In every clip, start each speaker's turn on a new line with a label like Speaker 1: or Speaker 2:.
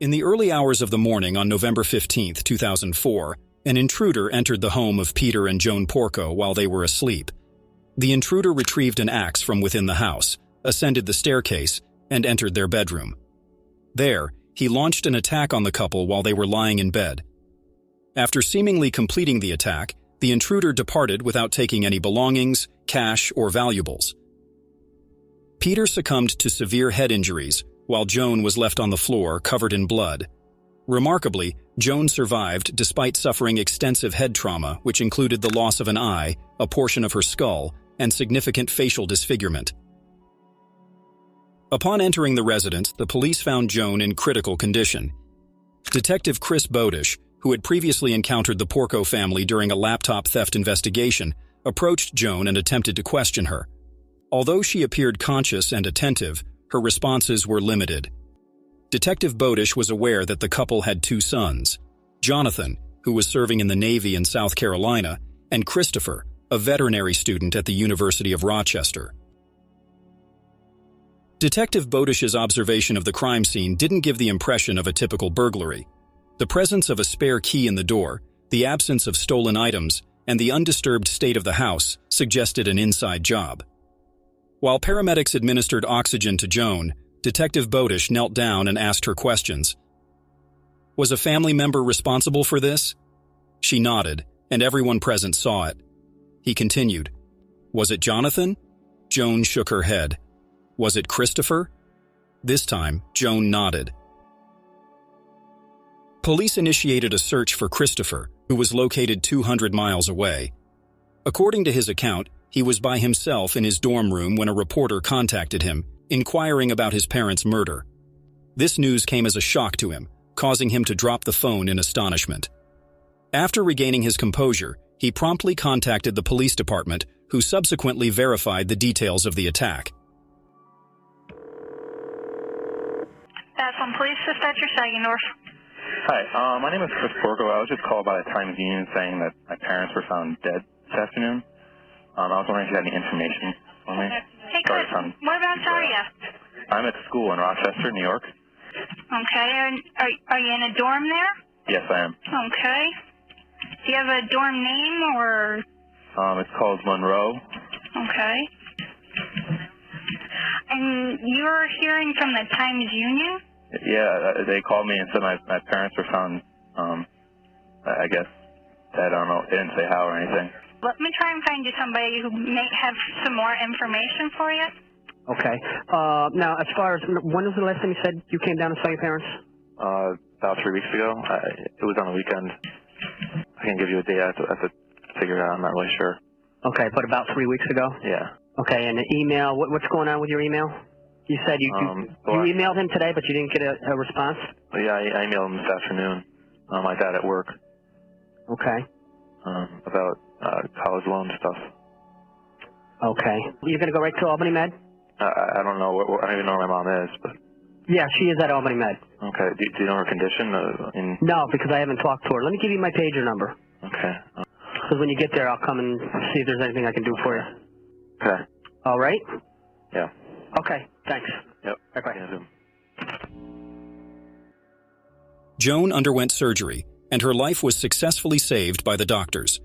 Speaker 1: In the early hours of the morning on November 15, 2004, an intruder entered the home of Peter and Joan Porco while they were asleep. The intruder retrieved an axe from within the house, ascended the staircase, and entered their bedroom. There, he launched an attack on the couple while they were lying in bed. After seemingly completing the attack, the intruder departed without taking any belongings, cash, or valuables. Peter succumbed to severe head injuries, while Joan was left on the floor covered in blood. Remarkably, Joan survived despite suffering extensive head trauma, which included the loss of an eye, a portion of her skull, and significant facial disfigurement. Upon entering the residence, the police found Joan in critical condition. Detective Chris Bodish, who had previously encountered the Porco family during a laptop theft investigation, approached Joan and attempted to question her. Although she appeared conscious and attentive, her responses were limited. Detective Bodish was aware that the couple had two sons, Jonathan, who was serving in the Navy in South Carolina, and Christopher, a veterinary student at the University of Rochester. Detective Bodish's observation of the crime scene didn't give the impression of a typical burglary. The presence of a spare key in the door, the absence of stolen items, and the undisturbed state of the house suggested an inside job. While paramedics administered oxygen to Joan, Detective Bodish knelt down and asked her questions. Was a family member responsible for this? She nodded, and everyone present saw it. He continued, Was it Jonathan? Joan shook her head. Was it Christopher? This time, Joan nodded. Police initiated a search for Christopher, who was located 200 miles away. According to his account, he was by himself in his dorm room when a reporter contacted him, inquiring about his parents' murder. This news came as a shock to him, causing him to drop the phone in astonishment. After regaining his composure, he promptly contacted the police department, who subsequently verified the details of the attack.
Speaker 2: From Police Dispatcher, Saginor.
Speaker 3: Hi, my name is Chris Porco. I was just called by the Times-Union saying that my parents were found dead this afternoon. I was wondering if you had any information for me.
Speaker 2: Hey, Chris, whereabouts are you?
Speaker 3: I'm at school in Rochester, New York.
Speaker 2: Okay, and are you in a dorm there?
Speaker 3: Yes, I am.
Speaker 2: Okay. Do you have a dorm name or?
Speaker 3: It's called Monroe.
Speaker 2: Okay. And you're hearing from the Times-Union?
Speaker 3: Yeah, they called me and said my parents were found, I guess, dead. I don't know. They didn't say how or anything.
Speaker 2: Let me try and find you somebody who may have some more information for you.
Speaker 4: Okay. Now, as far as, when was the last time you said you came down to saw your parents?
Speaker 3: About 3 weeks ago. It was on the weekend. I can't give you a date. I have to figure it out. I'm not really sure.
Speaker 4: Okay, but about 3 weeks ago?
Speaker 3: Yeah.
Speaker 4: Okay, and the email, what's going on with your email? You said you emailed him today, but you didn't get a response?
Speaker 3: Yeah, I emailed him this afternoon. My dad at work.
Speaker 4: Okay.
Speaker 3: About college loan stuff.
Speaker 4: Okay. You're going to go right to Albany Med?
Speaker 3: I don't know. I don't even know where my mom is, but...
Speaker 4: Yeah, she is at Albany Med.
Speaker 3: Okay. Do you know her condition?
Speaker 4: No, because I haven't talked to her. Let me give you my pager number.
Speaker 3: Okay.
Speaker 4: Because when you get there, I'll come and see if there's anything I can do for you.
Speaker 3: Okay.
Speaker 4: All right?
Speaker 3: Yeah.
Speaker 4: Okay, thanks.
Speaker 3: Yep.
Speaker 4: Bye-bye.
Speaker 3: Yeah.
Speaker 1: Joan underwent surgery, and her life was successfully saved by the doctors.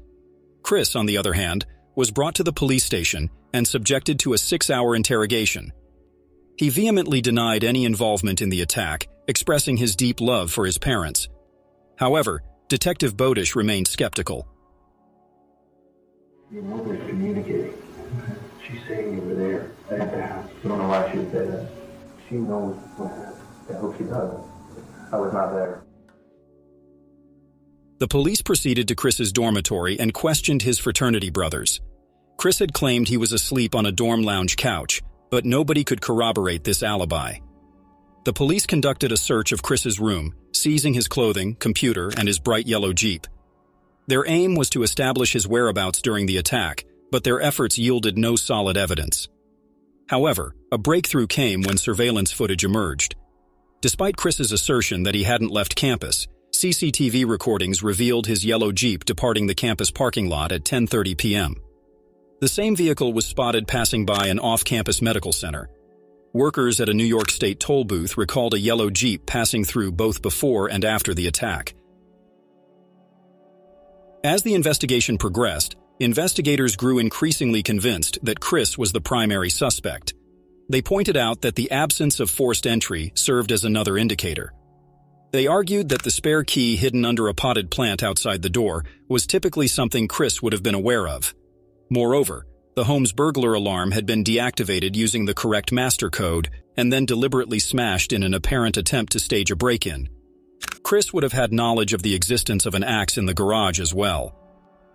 Speaker 1: Chris, on the other hand, was brought to the police station and subjected to a 6-hour interrogation. He vehemently denied any involvement in the attack, expressing his deep love for his parents. However, Detective Bodish remained skeptical.
Speaker 5: Your mother's communicating. She's saying you were there at the house. I don't know why she would say that. She knows what happened. I hope she does. I was not there.
Speaker 1: The police proceeded to Chris's dormitory and questioned his fraternity brothers. Chris had claimed he was asleep on a dorm lounge couch, but nobody could corroborate this alibi. The police conducted a search of Chris's room, seizing his clothing, computer, and his bright yellow Jeep. Their aim was to establish his whereabouts during the attack, but their efforts yielded no solid evidence. However, a breakthrough came when surveillance footage emerged. Despite Chris's assertion that he hadn't left campus, CCTV recordings revealed his yellow Jeep departing the campus parking lot at 10:30 p.m. The same vehicle was spotted passing by an off-campus medical center. Workers at a New York State toll booth recalled a yellow Jeep passing through both before and after the attack. As the investigation progressed, investigators grew increasingly convinced that Chris was the primary suspect. They pointed out that the absence of forced entry served as another indicator. They argued that the spare key hidden under a potted plant outside the door was typically something Chris would have been aware of. Moreover, the home's burglar alarm had been deactivated using the correct master code and then deliberately smashed in an apparent attempt to stage a break-in. Chris would have had knowledge of the existence of an axe in the garage as well.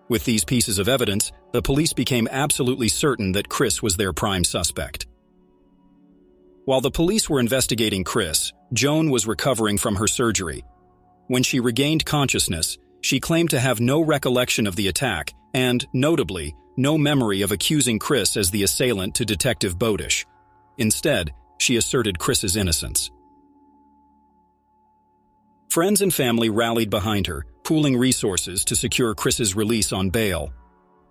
Speaker 1: With these pieces of evidence, the police became absolutely certain that Chris was their prime suspect. While the police were investigating Chris, Joan was recovering from her surgery. When she regained consciousness, she claimed to have no recollection of the attack and, notably, no memory of accusing Chris as the assailant to Detective Bodish. Instead, she asserted Chris's innocence. Friends and family rallied behind her, pooling resources to secure Chris's release on bail.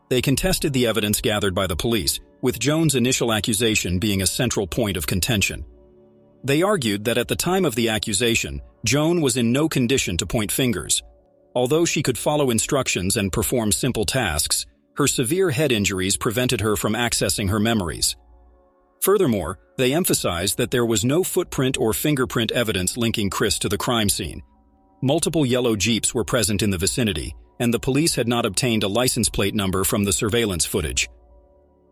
Speaker 1: They contested the evidence gathered by the police, with Joan's initial accusation being a central point of contention. They argued that at the time of the accusation, Joan was in no condition to point fingers. Although she could follow instructions and perform simple tasks, her severe head injuries prevented her from accessing her memories. Furthermore, they emphasized that there was no footprint or fingerprint evidence linking Chris to the crime scene. Multiple yellow Jeeps were present in the vicinity, and the police had not obtained a license plate number from the surveillance footage.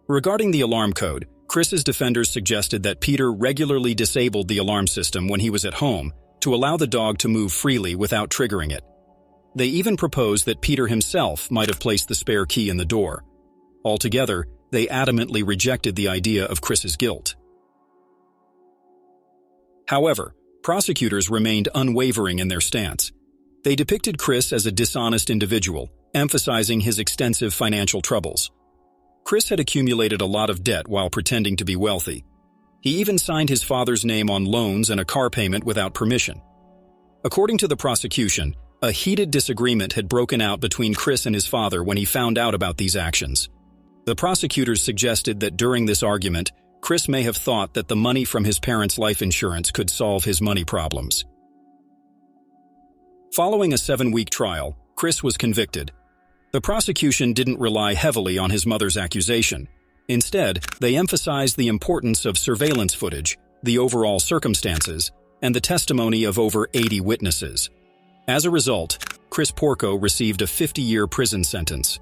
Speaker 1: Regarding the alarm code, Chris's defenders suggested that Peter regularly disabled the alarm system when he was at home to allow the dog to move freely without triggering it. They even proposed that Peter himself might have placed the spare key in the door. Altogether, they adamantly rejected the idea of Chris's guilt. However, prosecutors remained unwavering in their stance. They depicted Chris as a dishonest individual, emphasizing his extensive financial troubles. Chris had accumulated a lot of debt while pretending to be wealthy. He even signed his father's name on loans and a car payment without permission. According to the prosecution, a heated disagreement had broken out between Chris and his father when he found out about these actions. The prosecutors suggested that during this argument, Chris may have thought that the money from his parents' life insurance could solve his money problems. Following a 7-week trial, Chris was convicted. The prosecution didn't rely heavily on his mother's accusation. Instead, they emphasized the importance of surveillance footage, the overall circumstances, and the testimony of over 80 witnesses. As a result, Chris Porco received a 50-year prison sentence.